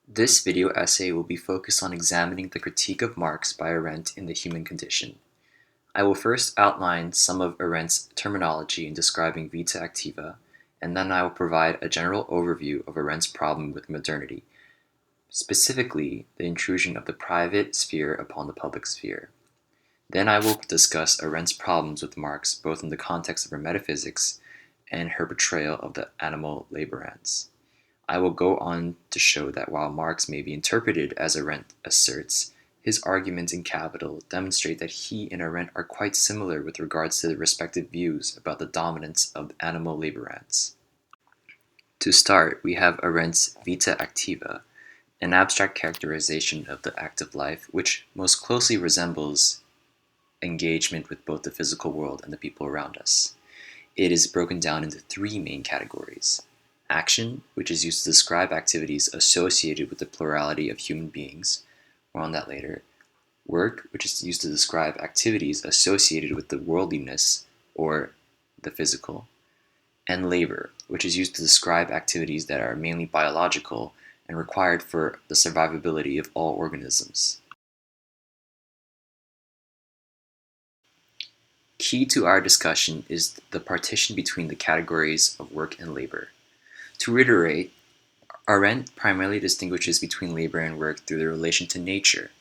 This video essay will be focused on examining the critique of Marx by Arendt in The Human Condition. I will first outline some of Arendt's terminology in describing vita activa, and then I will provide a general overview of Arendt's problem with modernity, specifically the intrusion of the private sphere upon the public sphere. Then I will discuss Arendt's problems with Marx both in the context of her metaphysics and her portrayal of the animal laborants. I will go on to show that while Marx may be interpreted as Arendt asserts, his arguments in Capital demonstrate that he and Arendt are quite similar with regards to their respective views about the dominance of animal laborants. To start, we have Arendt's vita activa, an abstract characterization of the active life which most closely resembles engagement with both the physical world and the people around us. It is broken down into three main categories. Action, which is used to describe activities associated with the plurality of human beings. More on that later. Work, which is used to describe activities associated with the worldliness or the physical. And labor, which is used to describe activities that are mainly biological and required for the survivability of all organisms. Key to our discussion is the partition between the categories of work and labor. To reiterate, Arendt primarily distinguishes between labor and work through their relation to nature.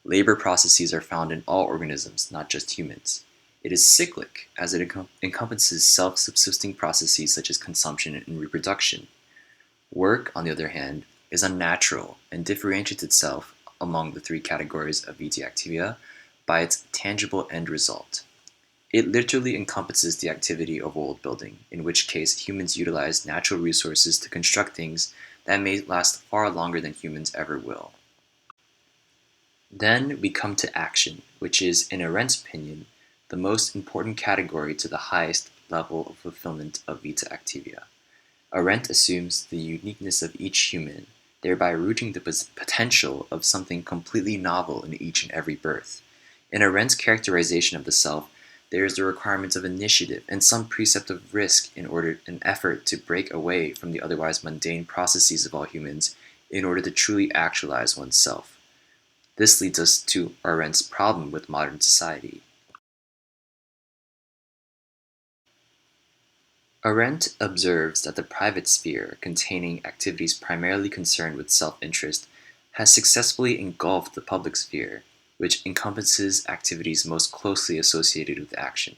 Labor processes are found in all organisms, not just humans. It is cyclic, as it encompasses self-subsisting processes such as consumption and reproduction. Work, on the other hand, is unnatural and differentiates itself among the three categories of vita activa by its tangible end result. It literally encompasses the activity of world building, in which case humans utilize natural resources to construct things that may last far longer than humans ever will. Then we come to action, which is, in Arendt's opinion, the most important category to the highest level of fulfillment of vita activa. Arendt assumes the uniqueness of each human, thereby rooting the potential of something completely novel in each and every birth. In Arendt's characterization of the self, there is the requirement of initiative and some precept of risk in an effort to break away from the otherwise mundane processes of all humans in order to truly actualize oneself. This leads us to Arendt's problem with modern society. Arendt observes that the private sphere, containing activities primarily concerned with self-interest, has successfully engulfed the public sphere, which encompasses activities most closely associated with action.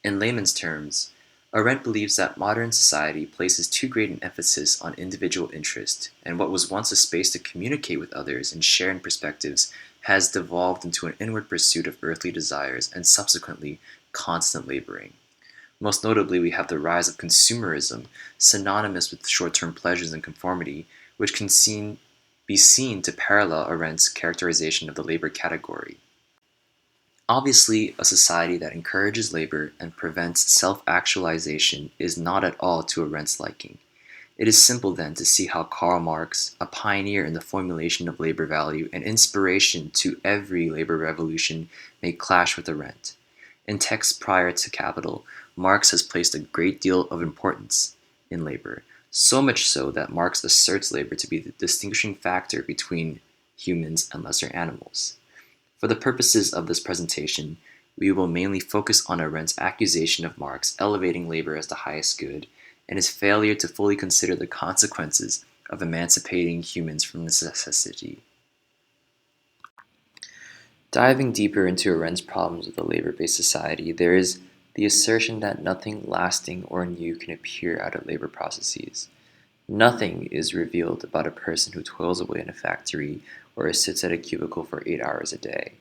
In layman's terms, Arendt believes that modern society places too great an emphasis on individual interest, and what was once a space to communicate with others and share in perspectives has devolved into an inward pursuit of earthly desires and subsequently constant laboring. Most notably, we have the rise of consumerism, synonymous with short-term pleasures and conformity, which can be seen to parallel Arendt's characterization of the labor category. Obviously, a society that encourages labor and prevents self-actualization is not at all to Arendt's liking. It is simple then to see how Karl Marx, a pioneer in the formulation of labor value and inspiration to every labor revolution, may clash with Arendt. In texts prior to Capital, Marx has placed a great deal of importance in labor, so much so that Marx asserts labor to be the distinguishing factor between humans and lesser animals. For the purposes of this presentation, we will mainly focus on Arendt's accusation of Marx elevating labor as the highest good, and his failure to fully consider the consequences of emancipating humans from necessity. Diving deeper into Arendt's problems with a labor-based society, there is the assertion that nothing lasting or new can appear out of labor processes. Nothing is revealed about a person who toils away in a factory or sits at a cubicle for 8 hours a day.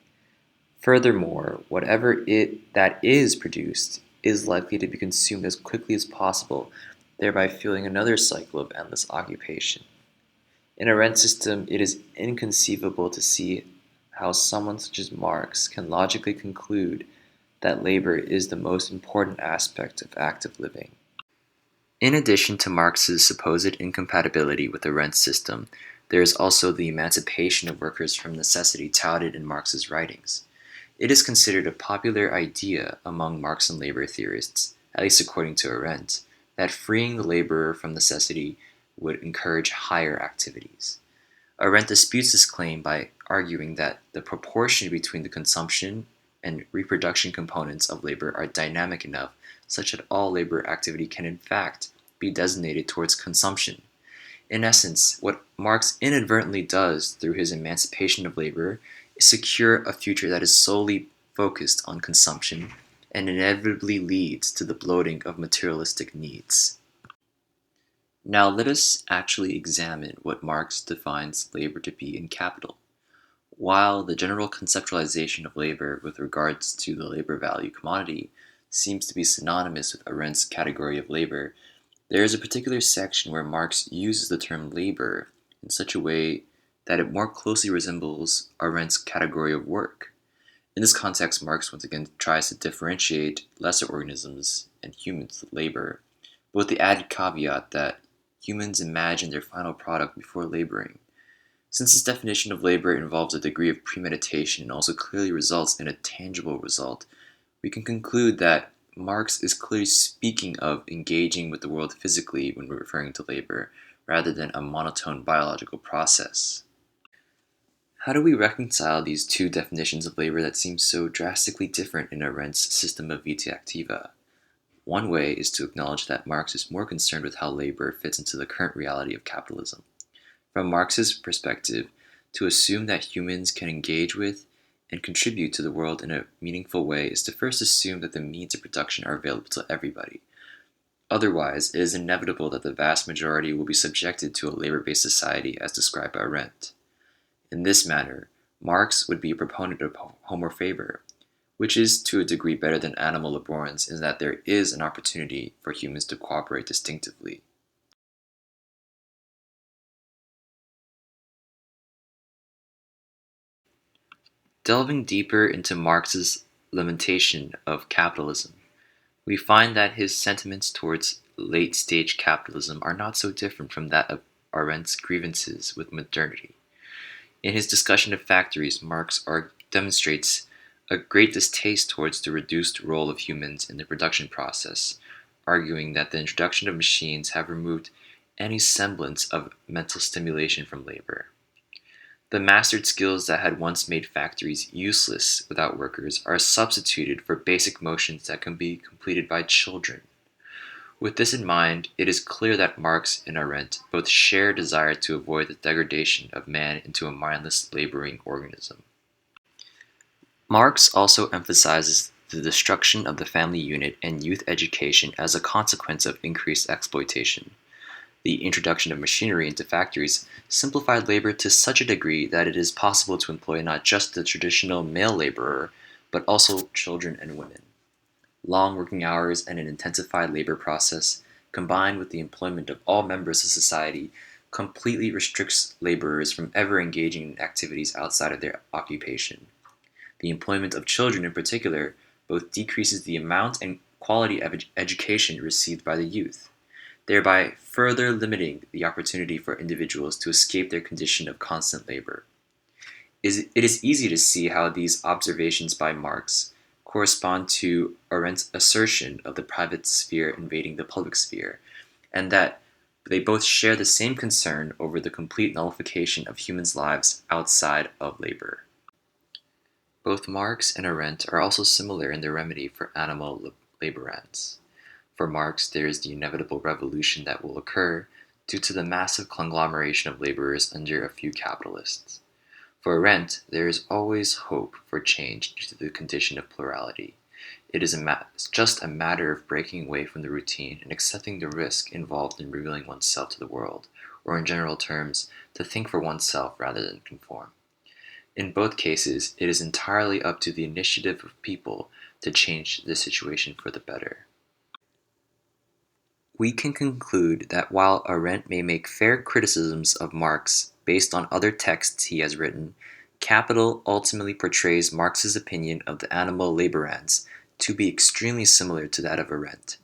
Furthermore, whatever that is produced is likely to be consumed as quickly as possible, thereby fueling another cycle of endless occupation. In Arendt's system, it is inconceivable to see how someone such as Marx can logically conclude that labor is the most important aspect of active living. In addition to Marx's supposed incompatibility with Arendt's system, there is also the emancipation of workers from necessity touted in Marx's writings. It is considered a popular idea among Marxian labor theorists, at least according to Arendt, that freeing the laborer from necessity would encourage higher activities. Arendt disputes this claim by arguing that the proportion between the consumption and reproduction components of labor are dynamic enough such that all labor activity can in fact be designated towards consumption. In essence, what Marx inadvertently does through his emancipation of labor is secure a future that is solely focused on consumption and inevitably leads to the bloating of materialistic needs. Now let us actually examine what Marx defines labor to be in Capital. While the general conceptualization of labor with regards to the labor value commodity seems to be synonymous with Arendt's category of labor, there is a particular section where Marx uses the term labor in such a way that it more closely resembles Arendt's category of work. In this context, Marx once again tries to differentiate lesser organisms and humans' labor, but with the added caveat that humans imagine their final product before laboring. Since this definition of labor involves a degree of premeditation and also clearly results in a tangible result, we can conclude that Marx is clearly speaking of engaging with the world physically when we're referring to labor, rather than a monotone biological process. How do we reconcile these two definitions of labor that seem so drastically different in Arendt's system of vitae activa? One way is to acknowledge that Marx is more concerned with how labor fits into the current reality of capitalism. From Marx's perspective, to assume that humans can engage with and contribute to the world in a meaningful way is to first assume that the means of production are available to everybody. Otherwise, it is inevitable that the vast majority will be subjected to a labor-based society as described by Arendt. In this manner, Marx would be a proponent of homo faber, which is to a degree better than animal laborans in that there is an opportunity for humans to cooperate distinctively. Delving deeper into Marx's lamentation of capitalism, we find that his sentiments towards late-stage capitalism are not so different from that of Arendt's grievances with modernity. In his discussion of factories, Marx demonstrates a great distaste towards the reduced role of humans in the production process, arguing that the introduction of machines have removed any semblance of mental stimulation from labor. The mastered skills that had once made factories useless without workers are substituted for basic motions that can be completed by children. With this in mind, it is clear that Marx and Arendt both share a desire to avoid the degradation of man into a mindless laboring organism. Marx also emphasizes the destruction of the family unit and youth education as a consequence of increased exploitation. The introduction of machinery into factories simplified labor to such a degree that it is possible to employ not just the traditional male laborer, but also children and women. Long working hours and an intensified labor process, combined with the employment of all members of society, completely restricts laborers from ever engaging in activities outside of their occupation. The employment of children in particular both decreases the amount and quality of education received by the youth, thereby further limiting the opportunity for individuals to escape their condition of constant labor. It is easy to see how these observations by Marx correspond to Arendt's assertion of the private sphere invading the public sphere, and that they both share the same concern over the complete nullification of humans' lives outside of labor. Both Marx and Arendt are also similar in their remedy for animal laborans. For Marx, there is the inevitable revolution that will occur due to the massive conglomeration of laborers under a few capitalists. For Arendt, there is always hope for change due to the condition of plurality. It is just a matter of breaking away from the routine and accepting the risk involved in revealing oneself to the world, or in general terms, to think for oneself rather than conform. In both cases, it is entirely up to the initiative of people to change the situation for the better. We can conclude that while Arendt may make fair criticisms of Marx based on other texts he has written, Capital ultimately portrays Marx's opinion of the animal laborans to be extremely similar to that of Arendt.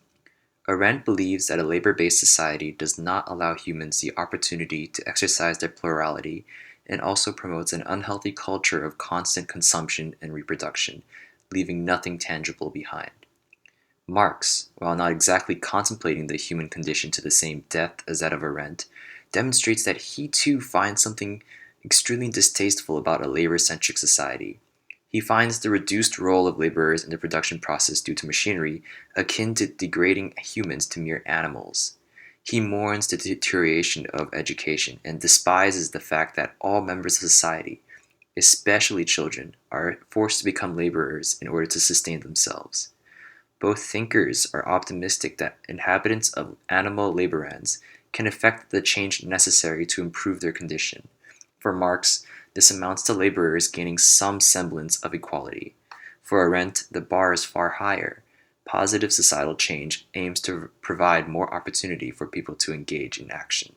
Arendt believes that a labor-based society does not allow humans the opportunity to exercise their plurality and also promotes an unhealthy culture of constant consumption and reproduction, leaving nothing tangible behind. Marx, while not exactly contemplating the human condition to the same depth as that of Arendt, demonstrates that he too finds something extremely distasteful about a labor-centric society. He finds the reduced role of laborers in the production process due to machinery akin to degrading humans to mere animals. He mourns the deterioration of education and despises the fact that all members of society, especially children, are forced to become laborers in order to sustain themselves. Both thinkers are optimistic that inhabitants of animal laborlands can effect the change necessary to improve their condition. For Marx, this amounts to laborers gaining some semblance of equality. For Arendt, the bar is far higher. Positive societal change aims to provide more opportunity for people to engage in action.